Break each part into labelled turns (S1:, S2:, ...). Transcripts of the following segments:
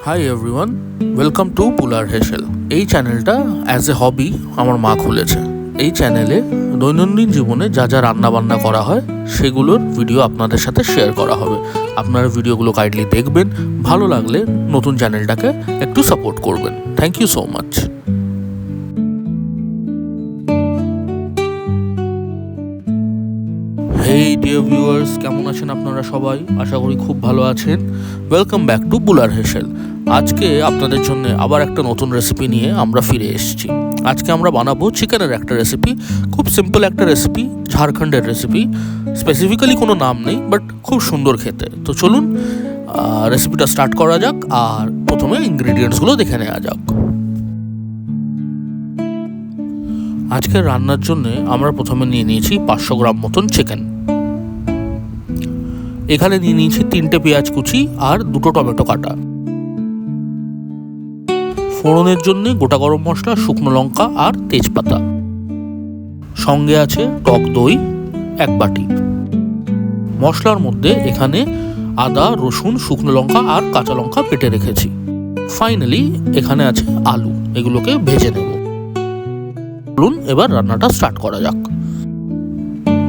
S1: High everyone, welcome to পুলার হেসেল। এই চ্যানেলটা অ্যাজ এ হবি আমার মা খুলেছে। এই চ্যানেলে দৈনন্দিন জীবনে যা যা রান্নাবান্না করা হয় সেগুলোর ভিডিও আপনাদের সাথে শেয়ার করা হবে। আপনারা ভিডিওগুলো কাইন্ডলি দেখবেন, ভালো লাগলে নতুন চ্যানেলটাকে একটু সাপোর্ট করবেন। Thank you so much. Hey dear viewers, কেমন আছেন আপনারা সবাই? আশা করি খুব ভালো আছেন। ওয়েলকাম ব্যাক টু পুলার হেসেল। আজকে আপনাদের জন্য আবার একটা নতুন রেসিপি নিয়ে আমরা ফিরে এসেছি। আজকে আমরা বানাবো চিকেনের একটা রেসিপি, খুব সিম্পল একটা রেসিপি, ঝাড়খণ্ডের রেসিপি। স্পেসিফিক্যালি কোনো নাম নেই, বাট খুব সুন্দর খেতে। তো চলুন রেসিপিটা স্টার্ট করা যাক, আর প্রথমে ইনগ্রিডিয়েন্টসগুলো দেখে নেওয়া যাক। আজকের রান্নার জন্য আমরা প্রথমে নিয়ে নিয়েছি 500 গ্রাম মতন চিকেন। এখানে নিয়ে নিয়েছি 3টে পেঁয়াজ কুচি আর 2টো টমেটো কাটা। ফোড়নের জন্য গোটা গরম মশলা, শুকনো লঙ্কা আর তেজপাতা। সঙ্গে আছে টক দই 1 বাটি। মশলার মধ্যে এখানে আদা, রসুন, শুকনো লঙ্কা আর কাঁচা লঙ্কা বেটে রেখেছি। ফাইনালি এখানে আছে আলু, এগুলোকে ভেজে নেব। চলুন এবার রান্নাটা স্টার্ট করা যাক।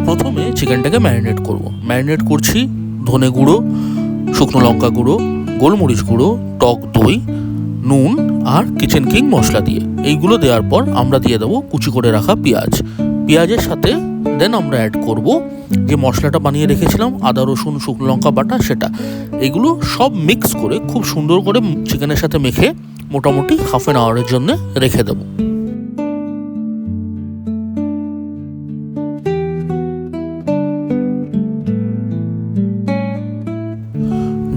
S1: প্রথমে চিকেনটাকে ম্যারিনেট করব। ম্যারিনেট করছি ধনে গুঁড়ো, শুকনো লঙ্কা গুঁড়ো, গোলমরিচ গুঁড়ো, টক দই, নুন আর কিচেন কিং মশলা দিয়ে। এইগুলো দেওয়ার পর আমরা দিয়ে দেবো কুচি করে রাখা পেঁয়াজ। পেঁয়াজের সাথে দেন আমরা অ্যাড করব যে মশলাটা বানিয়ে রেখেছিলাম, আদা, রসুন, শুকনো লঙ্কা বাটা, সেটা। এগুলো সব মিক্স করে খুব সুন্দর করে চিকেনের সাথে মেখে মোটামুটি হাফ অ্যান আওয়ারের জন্য রেখে দেবো।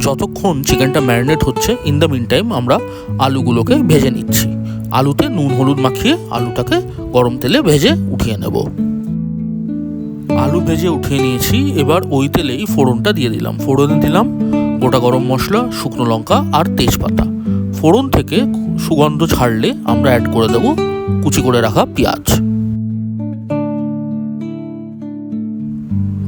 S1: যতক্ষণ চিকেনটা ম্যারিনেট হচ্ছে, ইন দ্য মিন টাইম আমরা আলুগুলোকে ভেজে নিচ্ছি। আলুতে নুন হলুদ মাখিয়ে আলুটাকে গরম তেলে ভেজে উঠিয়ে নেব। আলু ভেজে উঠিয়ে নিয়েছি। এবার ওই তেলেই ফোড়নটা দিয়ে দিলাম। ফোড়নে দিলাম গোটা গরম মশলা, শুকনো লঙ্কা আর তেজপাতা। ফোড়ন থেকে সুগন্ধ ছাড়লে আমরা অ্যাড করে দেব কুচি করে রাখা পেঁয়াজ।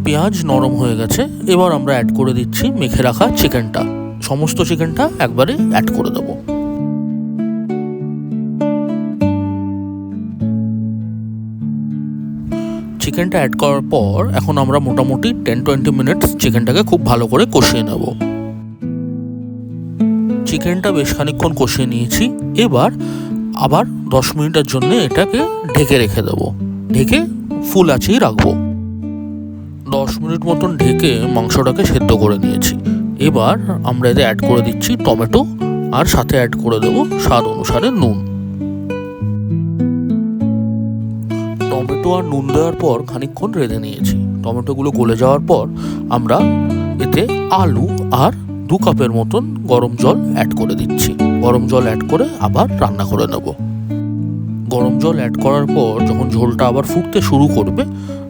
S1: পেঁয়াজ নরম হয়ে গেছে, এবার আমরা অ্যাড করে দিচ্ছি মেখে রাখা চিকেনটা। সমস্ত চিকেনটা একবারে অ্যাড করে দেব। চিকেনটা অ্যাড করার পর এখন আমরা মোটামুটি 10-20 মিনিটস চিকেনটাকে খুব ভালো করে কষিয়ে নেব। চিকেনটা বেশ খানিকক্ষণ কষিয়ে নিয়েছি। এবার আবার 10 মিনিটের জন্য এটাকে ঢেকে রেখে দেব। ঢেকে ফুল আঁচেই রাখবো। 10 মিনিট মতন ঢেকে মাংসটাকে সেদ্ধ করে নিয়েছি। এবার আমরা এতে অ্যাড করে দিচ্ছি টমেটো, আর সাথে অ্যাড করে দেবো স্বাদ অনুসারে নুন। টমেটো আর নুন দেওয়ার পর খানিকক্ষণ রেঁধে নিয়েছি। টমেটোগুলো গলে যাওয়ার পর আমরা এতে আলু আর 2 কাপের মতন গরম জল অ্যাড করে দিচ্ছি। গরম জল অ্যাড করে আবার রান্না করে নেব। গরম জল অ্যাড করার পর যখন ঝোলটা আবার ফুটতে শুরু করবে,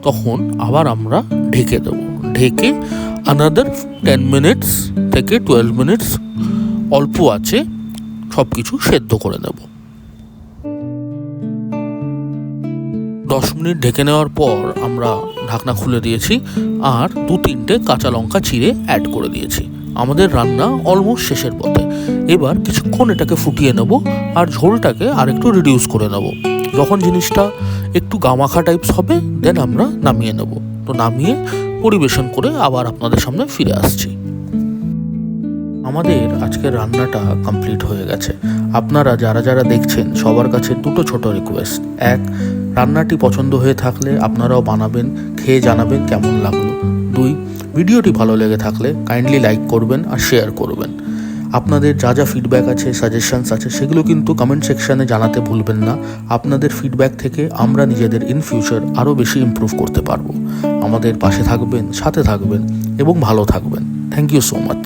S1: তখন আবার আমরা ঢেকে দেবো। ঢেকে আনাদার 10 মিনিটস থেকে 12 মিনিটস অল্প আছে সব কিছু সেদ্ধ করে নেব। 10 মিনিট ঢেকে নেওয়ার পর আমরা ঢাকনা খুলে দিয়েছি আর 2-3টে কাঁচা লঙ্কা চিড়ে অ্যাড করে দিয়েছি। আমাদের রান্না অলমোস্ট শেষের পথে। এবার কিছুক্ষণ এটাকে ফুটিয়ে নেব আর ঝোলটাকে আরেকটু রিডিউস করে নেব। যখন জিনিসটা একটু গামাখা টাইপস হবে, দেন আমরা নামিয়ে নেব। তো নামিয়ে পরিবেশন করে আবার আপনাদের সামনে ফিরে আসছি। আমাদের আজকের রান্নাটা কমপ্লিট হয়ে গেছে। আপনারা যারা যারা দেখছেন সবার কাছে 2টো ছোট রিকোয়েস্ট। 1, রান্নাটি পছন্দ হয়ে থাকলে আপনারাও বানাবেন, খেয়ে জানাবেন কেমন লাগলো। 2, ভিডিওটি ভালো লেগে থাকলে কাইন্ডলি লাইক করবেন আর শেয়ার করবেন। আপনাদের যা যা ফিডব্যাক আছে, সাজেশনস আছে, সেগুলো কিন্তু কমেন্ট সেকশানে জানাতে ভুলবেন না। আপনাদের ফিডব্যাক থেকে আমরা নিজেদের ইন ফিউচার আরও বেশি ইমপ্রুভ করতে পারবো। আমাদের পাশে থাকবেন, সাথে থাকবেন এবং ভালো থাকবেন। Thank you so much.